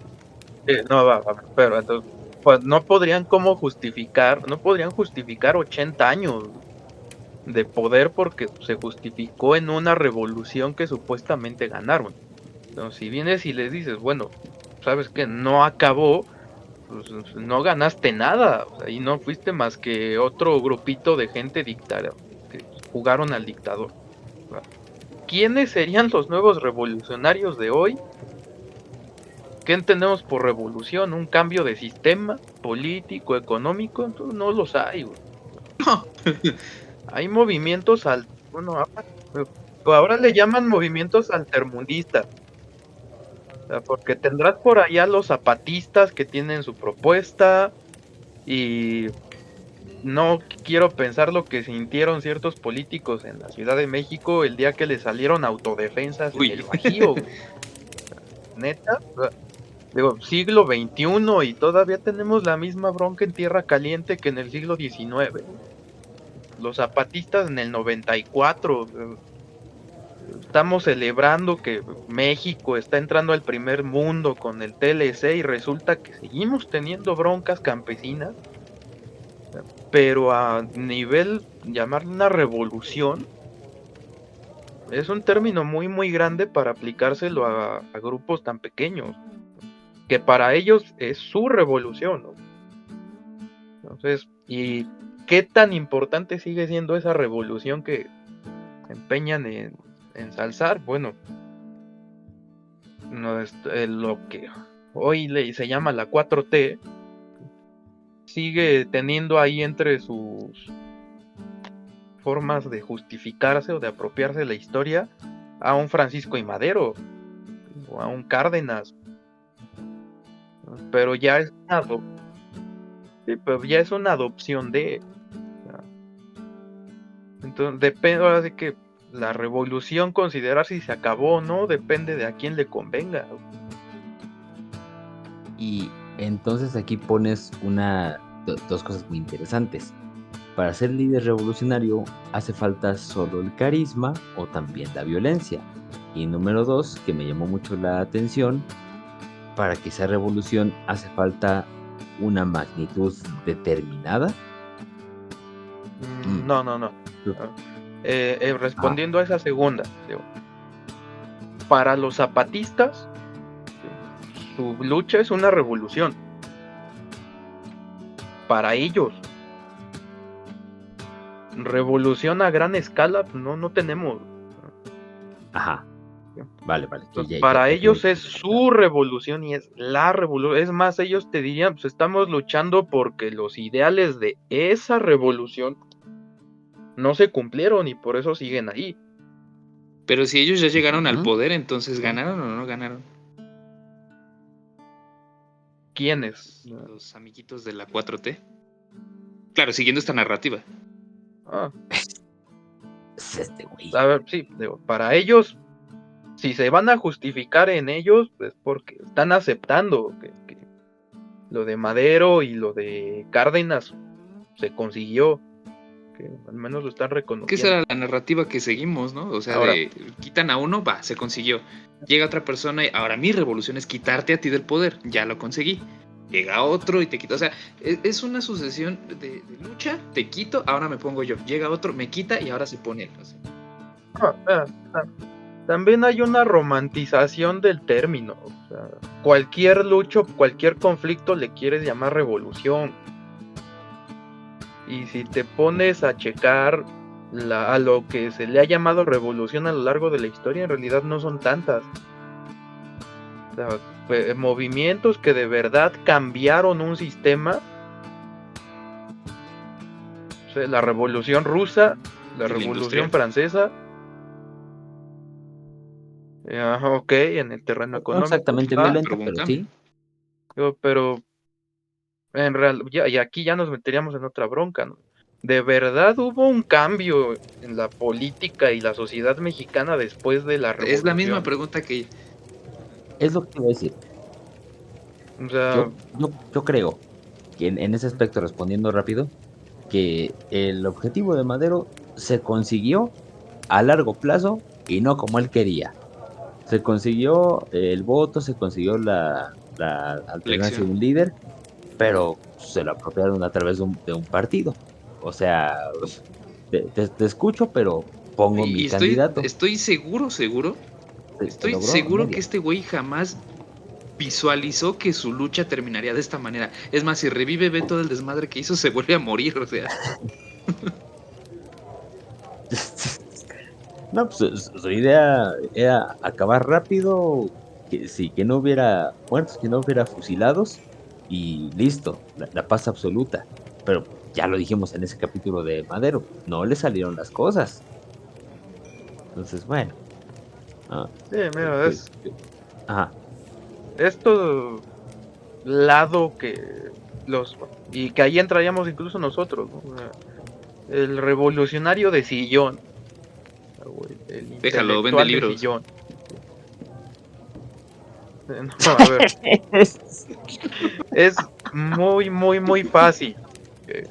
no, pero entonces, pues no podrían cómo justificar, no podrían justificar 80 años de poder porque se justificó en una revolución que supuestamente ganaron. Entonces, si vienes y les dices, bueno, sabes que no acabó, pues no ganaste nada, o sea, y no fuiste más que otro grupito de gente dictadora que jugaron al dictador. O sea, ¿quiénes serían los nuevos revolucionarios de hoy? ¿Qué entendemos por revolución? ¿Un cambio de sistema político, económico? Entonces no los hay, güey. No. Hay movimientos bueno, ahora le llaman movimientos altermundistas. O sea, porque tendrás por allá los zapatistas que tienen su propuesta y no quiero pensar lo que sintieron ciertos políticos en la Ciudad de México el día que les salieron autodefensas en Uy. el Bajío, güey. Neta, o sea, digo, siglo XXI y todavía tenemos la misma bronca en tierra caliente que en el siglo XIX. Los zapatistas en el 94. Estamos celebrando que México está entrando al primer mundo con el TLC y resulta que seguimos teniendo broncas campesinas, pero a nivel, llamarle una revolución, es un término muy muy grande para aplicárselo a grupos tan pequeños, que para ellos es su revolución, ¿no? Entonces, ¿y qué tan importante sigue siendo esa revolución que se empeñan en ensalzar? Bueno, no es lo que hoy se llama la 4T, sigue teniendo ahí entre sus formas de justificarse o de apropiarse de la historia a un Francisco I. Madero o a un Cárdenas, pero ya es sí, pero ya es una adopción de, o sea, entonces depende, ahora sí que la revolución, considerar si se acabó o no, depende de a quién le convenga. Y entonces aquí pones dos cosas muy interesantes. Para ser líder revolucionario hace falta solo el carisma o también la violencia. Y número dos, que me llamó mucho la atención, para que sea revolución hace falta una magnitud determinada. No. Ajá, Respondiendo a esa segunda, digo, para los zapatistas, su lucha es una revolución. Para ellos, revolución a gran escala, pues no tenemos. ajá. Vale, Para ya ellos quedé. es su revolución y es la revolución. Es más, ellos te dirían, pues estamos luchando porque los ideales de esa revolución no se cumplieron y por eso siguen ahí. Pero si ellos ya llegaron al Ujú. poder, entonces ¿ganaron o no ganaron? ¿Quiénes? Los amiguitos de la 4T. Claro, siguiendo esta narrativa. Ah, Es este güey. a ver, sí, digo, para ellos, si se van a justificar en ellos, pues porque están aceptando que lo de Madero y lo de Cárdenas se consiguió, que al menos lo están Que esa reconociendo. era la narrativa que seguimos, ¿no? O sea, Ahora, de quitan a uno, va, se consiguió. Llega otra persona y ahora mi revolución es quitarte a ti del poder, ya lo conseguí. Llega otro y te quita. O sea, es una sucesión de lucha, te quito, ahora me pongo yo. Llega otro, me quita y ahora se pone él. O sea, también hay una romantización del término. O sea, cualquier lucha, cualquier conflicto le quieres llamar revolución. Y si te pones a checar a lo que se le ha llamado revolución a lo largo de la historia, en realidad no son tantas. O sea, movimientos que de verdad cambiaron un sistema. O sea, la revolución rusa, la y la revolución industrial. francesa. Ok, en el terreno No económico exactamente está. violenta, Pero hubo un pero cambio. sí. Pero en real, y aquí ya nos meteríamos en otra bronca, ¿no? ¿De verdad hubo un cambio en la política y la sociedad mexicana después de la Es la misma revolución? pregunta que Es lo que te iba a decir. O sea, Yo creo que en ese aspecto, respondiendo rápido, que el objetivo de Madero se consiguió a largo plazo y no como él quería. Se consiguió el voto, se consiguió la alternancia elección. de un líder, pero se lo apropiaron a través de un partido. O sea, te escucho, pero pongo mi Y candidato. estoy seguro, Se estoy logró a seguro que medias. este güey jamás visualizó que su lucha terminaría de esta manera. Es más, si revive, ve todo el desmadre que hizo, se vuelve a morir, o sea. No, pues su idea era acabar rápido, que sí, que no hubiera muertos, que no hubiera fusilados y listo, la paz absoluta. Pero ya lo dijimos en ese capítulo de Madero, no le salieron las cosas. Entonces, bueno, ah, sí, mira, es ajá, esto lado que y que ahí entraríamos incluso nosotros, ¿no? O sea, el revolucionario de sillón, el Déjalo, vende intelectual de libros. sillón. No, a ver, es muy fácil. Que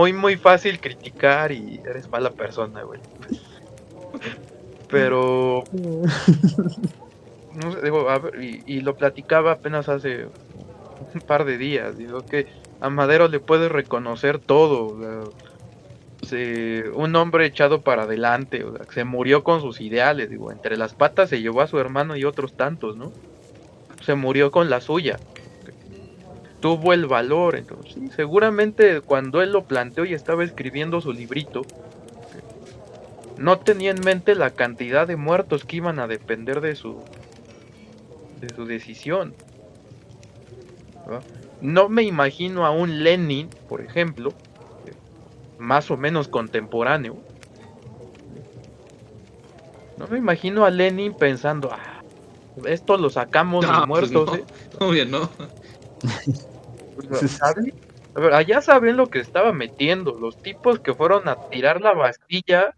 es muy fácil criticar y eres mala persona, güey. Pero, no sé, digo, a ver, y lo platicaba apenas hace un par de días. Digo que a Madero le puedes reconocer todo. O sea, un hombre echado para adelante, o sea, se murió con sus ideales. Digo, entre las patas se llevó a su hermano y otros tantos, ¿no? Se murió con la suya. Tuvo el valor, entonces sí, seguramente cuando él lo planteó y estaba escribiendo su librito, no tenía en mente la cantidad de muertos que iban a depender de su decisión, ¿no? No me imagino a un Lenin, por ejemplo, más o menos contemporáneo. No me imagino a Lenin pensando, esto lo sacamos de No, pues no, muertos, ¿eh? obvio no. O sea, a ver, allá sabían lo que estaba metiendo. Los tipos que fueron a tirar la Bastilla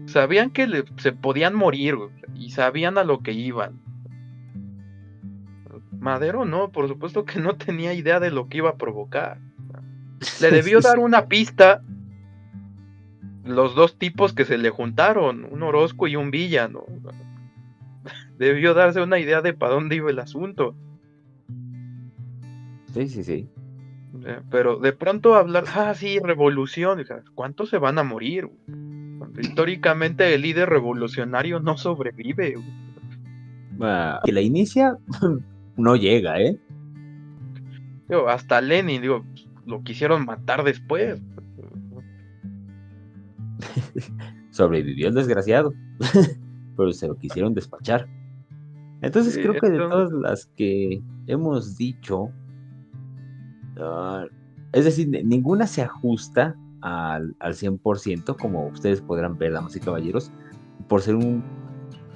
sabían que se podían morir, güey, y sabían a lo que iban. Madero no, por supuesto que no tenía idea de lo que iba a provocar. Le debió dar una pista los dos tipos que se le juntaron, un Orozco y un Villa, ¿no? Debió darse una idea de para dónde iba el asunto. sí. Pero de pronto hablar, sí, revolución, ¿cuántos se van a morir? Cuando históricamente el líder revolucionario no sobrevive. Que la inicia, no llega, ¿eh? Digo, hasta Lenin, digo, lo quisieron matar después. Sobrevivió el desgraciado. pero se lo quisieron despachar. Entonces creo que de todas las que hemos dicho, es decir, ninguna se ajusta al 100%, como ustedes podrán ver, damas y caballeros, por ser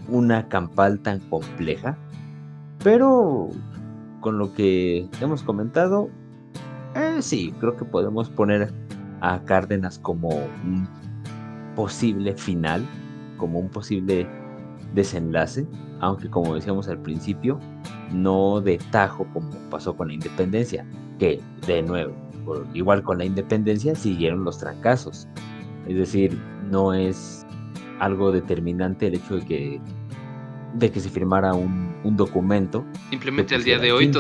una campal tan compleja, pero con lo que hemos comentado, sí, creo que podemos poner a Cárdenas como un posible final, como un posible desenlace, aunque como decíamos al principio, no de tajo como pasó con la independencia, que de nuevo, igual con la independencia siguieron los trancazos. Es decir, no es algo determinante el hecho de que se firmara un documento. Simplemente al día de hoy,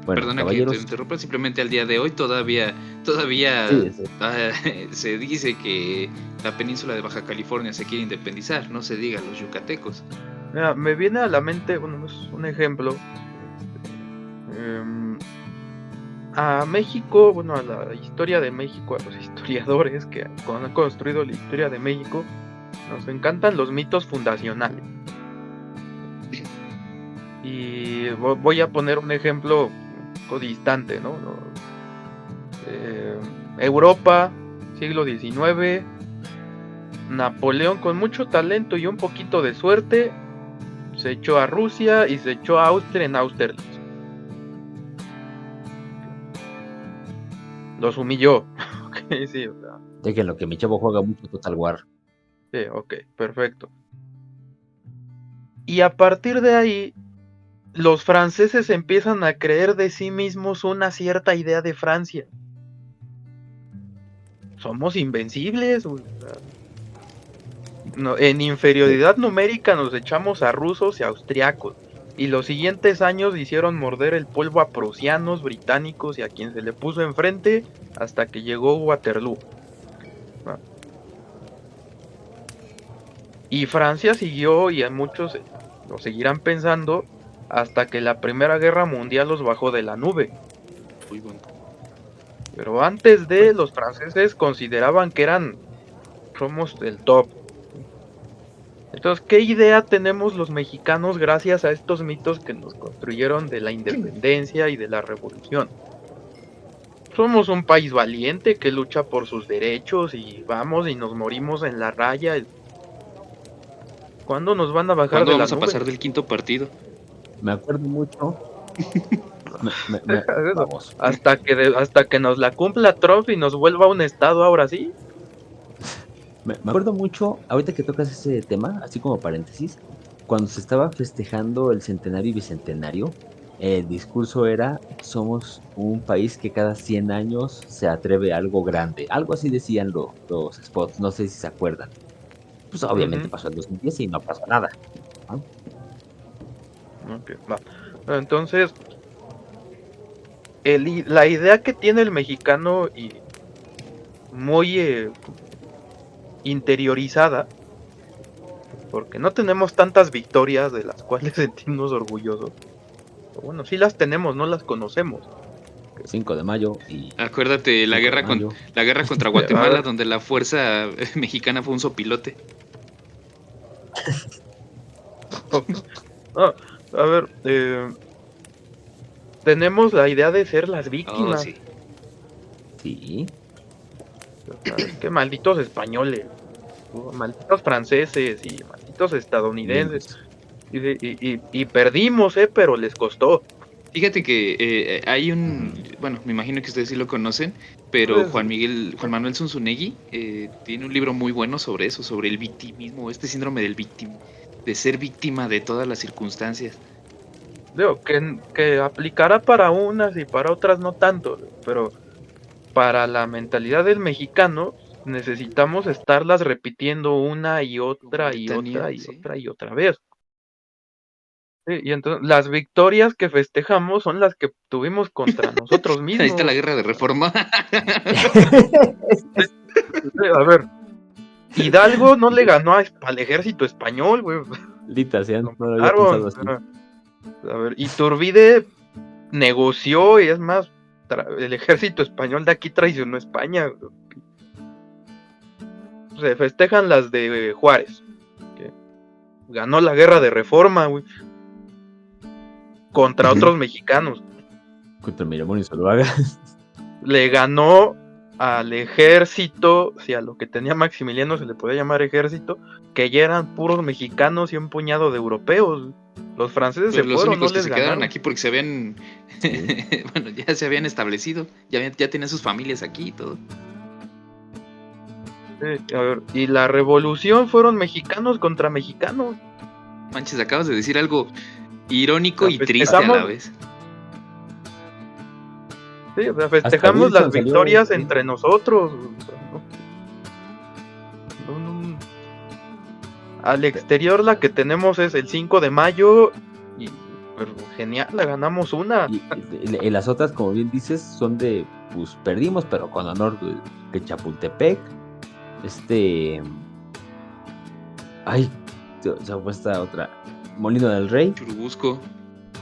bueno, perdona caballeros, que te interrumpa, simplemente al día de hoy todavía sí. Se dice que la península de Baja California se quiere independizar, no se diga los yucatecos. Mira, me viene a la mente un ejemplo. A México, bueno, a la historia de México, a los historiadores que han construido la historia de México, nos encantan los mitos fundacionales. Y voy a poner un ejemplo distante, ¿no? Europa, siglo XIX, Napoleón con mucho talento y un poquito de suerte se echó a Rusia y se echó a Austria en Austerlitz. Los humilló. Okay, sí, o sea. Déjenlo que mi chavo juega mucho Total War. Sí, ok, perfecto. Y a partir de ahí, los franceses empiezan a creer de sí mismos una cierta idea de Francia. Somos invencibles. No, en inferioridad numérica nos echamos a rusos y austriacos. Y los siguientes años hicieron morder el polvo a prusianos, británicos y a quien se le puso enfrente hasta que llegó Waterloo. Y Francia siguió, y a muchos lo seguirán pensando, hasta que la Primera Guerra Mundial los bajó de la nube. Muy bueno. Pero antes de, los franceses consideraban que somos el top. Entonces, ¿qué idea tenemos los mexicanos gracias a estos mitos que nos construyeron de la independencia y de la revolución? Somos un país valiente que lucha por sus derechos y vamos y nos morimos en la raya. ¿Cuándo nos van a bajar ¿Cuándo de la vamos a nube? pasar del quinto partido? Me acuerdo mucho. Vamos. Hasta que nos la cumpla Trump y nos vuelva un estado ahora sí. Me acuerdo mucho, ahorita que tocas ese tema, así como paréntesis, cuando se estaba festejando el centenario y bicentenario, el discurso era: somos un país que cada 100 años se atreve a algo grande. Algo así decían los spots, no sé si se acuerdan. Pues obviamente pasó el 2010 y no pasó nada, ¿no? Okay, va. Entonces, la idea que tiene el mexicano y muy interiorizada, porque no tenemos tantas victorias de las cuales sentirnos orgullosos. Bueno, sí las tenemos, no las conocemos. 5 de mayo y... Acuérdate, la guerra contra Guatemala, donde la fuerza mexicana fue un sopilote. A ver, tenemos la idea de ser las víctimas. Sí. Sí. Es que malditos españoles, malditos franceses y malditos estadounidenses. Y perdimos, pero les costó. Fíjate que hay bueno, me imagino que ustedes sí lo conocen, pero Juan Manuel Zunzunegui tiene un libro muy bueno sobre eso, sobre el victimismo, este síndrome de ser víctima de todas las circunstancias. Digo, que aplicará para unas y para otras no tanto, pero para la mentalidad del mexicano necesitamos estarlas repitiendo una y otra y otra y otra y otra vez. Sí, y entonces las victorias que festejamos son las que tuvimos contra nosotros mismos. Ahí está la guerra de reforma. A ver, Hidalgo no le ganó al ejército español, güey. No lo había pensado así. A ver, Iturbide negoció y es más, el ejército español de aquí traicionó a España. Se festejan las de Juárez. ganó la guerra de Reforma, güey, contra Ujú. otros mexicanos. Contra Miramón y Zuluaga. Le ganó al ejército, si a lo que tenía Maximiliano se le podía llamar ejército, que ya eran puros mexicanos y un puñado de europeos. Los franceses Pues se los fueron, no únicos que les se quedaron ganaron. aquí porque se habían, Sí. bueno, ya se habían establecido, ya tenían sus familias aquí y todo. A ver, y la revolución fueron mexicanos contra mexicanos. Manches, acabas de decir algo irónico O sea, y triste a la festejamos, vez. sí, o sea, Hasta festejamos las Wilson salió. victorias Sí. entre nosotros. O sea, no. Al exterior la que tenemos es el 5 de mayo y pues, genial, la ganamos una. Y las otras, como bien dices, son de, pues perdimos, pero con honor, que Chapultepec, este, ay, se fue esta otra, Molino del Rey, Churubusco.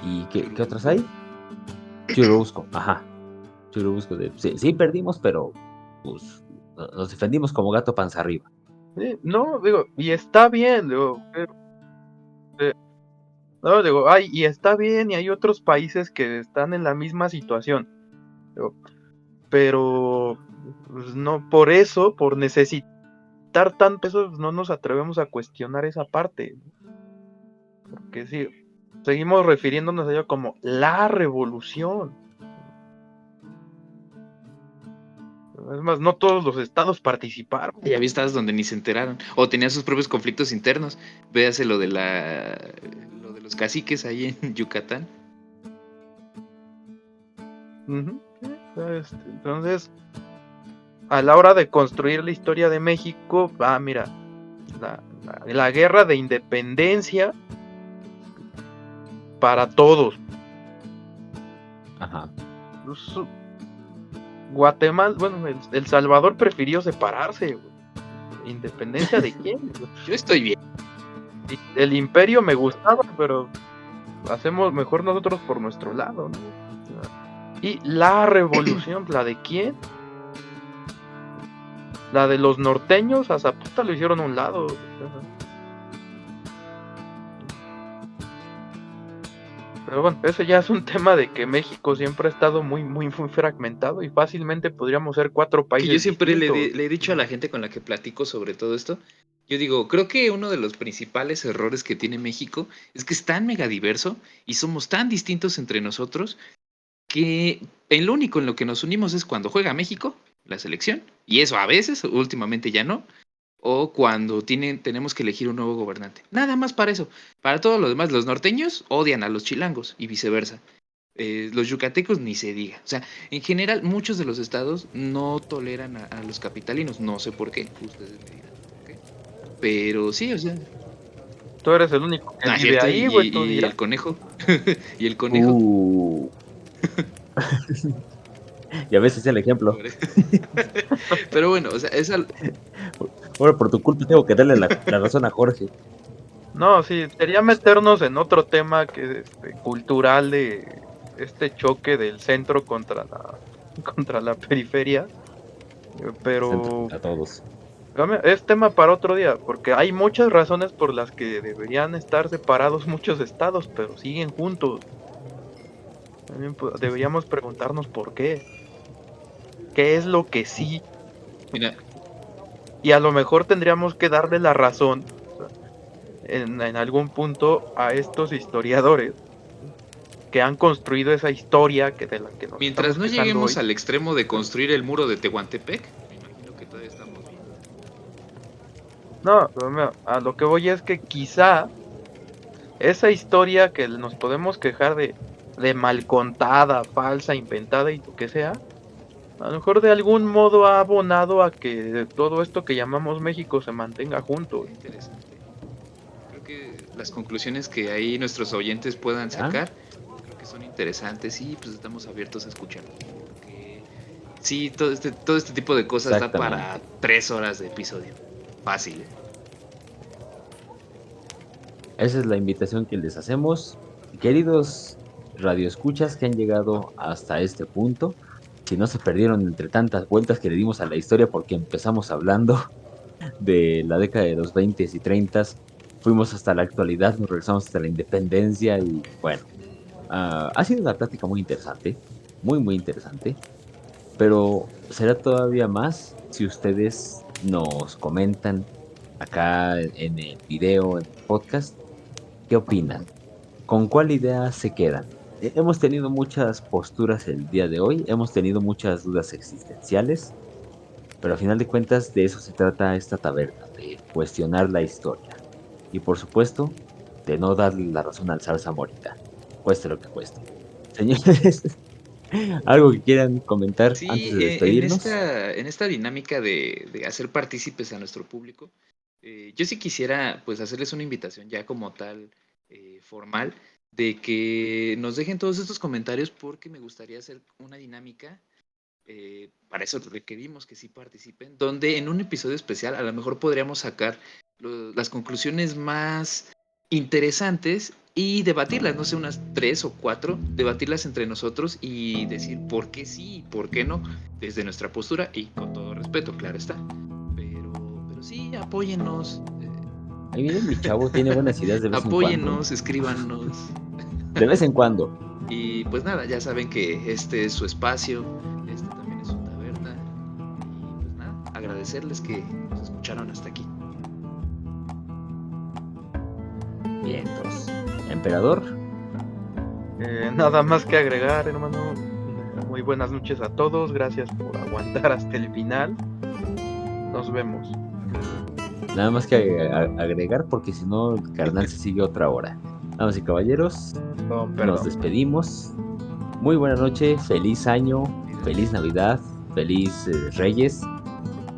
¿y qué otras hay? Churubusco, ajá, Churubusco, sí, sí perdimos, pero pues nos defendimos como gato panza arriba. Sí, no, digo, y está bien, digo, eh, no, digo, y está bien, y hay otros países que están en la misma situación, digo, pero pues, no, por eso, por necesitar tanto eso, pues, no nos atrevemos a cuestionar esa parte, porque sí, seguimos refiriéndonos a ello como la revolución. Es más, no todos los estados participaron. Y había estados donde ni se enteraron. O tenían sus propios conflictos internos. Véase lo de los caciques ahí en Yucatán. Ujú, sí, entonces, a la hora de construir la historia de México, mira, la guerra de independencia para todos. Ajá. Pues, Guatemala, bueno, El Salvador prefirió separarse, güey. ¿Independencia de quién? Yo estoy bien. El imperio me gustaba, pero hacemos mejor nosotros por nuestro lado, ¿no? Y la revolución, ¿la de quién? La de los norteños, a Zapata lo hicieron a un lado. Pero bueno, ese ya es un tema de que México siempre ha estado muy fragmentado y fácilmente podríamos ser 4 Que países yo siempre distintos. le he dicho a la gente con la que platico sobre todo esto. Yo digo, creo que uno de los principales errores que tiene México es que es tan mega diverso y somos tan distintos entre nosotros que el único en lo que nos unimos es cuando juega México, la selección, y eso a veces, últimamente ya no, o cuando tenemos que elegir un nuevo gobernante. Nada más para eso. Para todo lo demás, los norteños odian a los chilangos y viceversa. Los yucatecos ni se diga. O sea, en general, muchos de los estados no toleran a los capitalinos. No sé por qué. Ustedes me dirán por qué. Pero sí, o sea. Tú eres el único que No, es vive cierto. ahí, güey, tú Y dirás. el conejo. Y el conejo. Ya ves, es el ejemplo. Pero bueno, o sea, Ahora por tu culpa tengo que darle la razón a Jorge. No, sí, sería meternos en otro tema que es cultural de este choque del centro contra contra la periferia. Centro Pero contra todos. es tema para otro día, porque hay muchas razones por las que deberían estar separados muchos estados, pero siguen juntos. También deberíamos preguntarnos por qué. ¿Qué es lo que sí? mira, Y a lo mejor tendríamos que darle la razón en algún punto a estos historiadores que han construido esa historia de la que nos mientras estamos no quejando lleguemos hoy. al extremo de construir el muro de Tehuantepec, me imagino que todavía estamos bien. No, pero mira, a lo que voy es que quizá esa historia que nos podemos quejar de mal contada, falsa, inventada y lo que sea, a lo mejor de algún modo ha abonado a que todo esto que llamamos México se mantenga junto. Interesante. Creo que las conclusiones que ahí nuestros oyentes puedan sacar, creo que son interesantes y pues estamos abiertos a escuchar. Porque sí, todo este tipo de cosas da para 3 horas de episodio. Fácil, ¿eh? Esa es la invitación que les hacemos. Queridos radioescuchas que han llegado hasta este punto, si no se perdieron entre tantas vueltas que le dimos a la historia porque empezamos hablando de la década de los 20 y 30 fuimos hasta la actualidad, nos regresamos hasta la independencia y bueno, ha sido una plática muy interesante, muy, muy interesante, pero será todavía más si ustedes nos comentan acá en el video, en el podcast, ¿qué opinan? ¿Con cuál idea se quedan? Hemos tenido muchas posturas el día de hoy, hemos tenido muchas dudas existenciales, pero a final de cuentas de eso se trata esta taberna, de cuestionar la historia. Y por supuesto, de no darle la razón al zarza morita, cueste lo que cueste. Señores, ¿algo que quieran comentar antes Sí, de despedirnos? en esta dinámica de hacer partícipes a nuestro público, yo sí quisiera pues hacerles una invitación ya como tal formal de que nos dejen todos estos comentarios porque me gustaría hacer una dinámica, para eso requerimos que sí participen, donde en un episodio especial a lo mejor podríamos sacar las conclusiones más interesantes y debatirlas, no sé, unas 3 o 4, debatirlas entre nosotros y decir por qué sí y por qué no, desde nuestra postura y con todo respeto, claro está. Pero sí, apóyennos, Ahí miren, mi chavo tiene buenas ideas de vez en cuando. apóyennos, escríbanos. De vez en cuando. Y pues nada, ya saben que este es su espacio, este también es su taberna. Y pues nada, agradecerles que nos escucharon hasta aquí. Bien, entonces, emperador, Nada más que agregar, hermano. Muy buenas noches a todos. Gracias por aguantar hasta el final. Nos vemos. nada más que agregar porque si no el carnal se sigue otra hora. Damas y caballeros, No, nos perdón. despedimos. Muy buena noche, feliz año, feliz Navidad, feliz Reyes.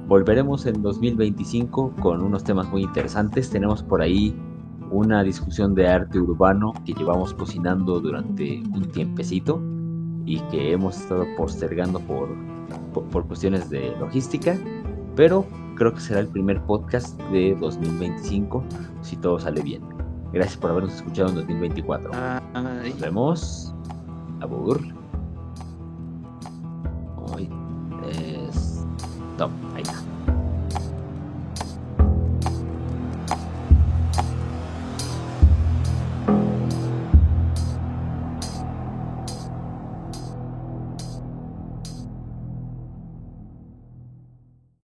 Volveremos en 2025 con unos temas muy interesantes. Tenemos por ahí una discusión de arte urbano que llevamos cocinando durante un tiempecito y que hemos estado postergando por cuestiones de logística, pero creo que será el primer podcast de 2025 si todo sale bien. Gracias por habernos escuchado en 2024. Nos vemos. Abur. Hoy es... Top. Ahí está.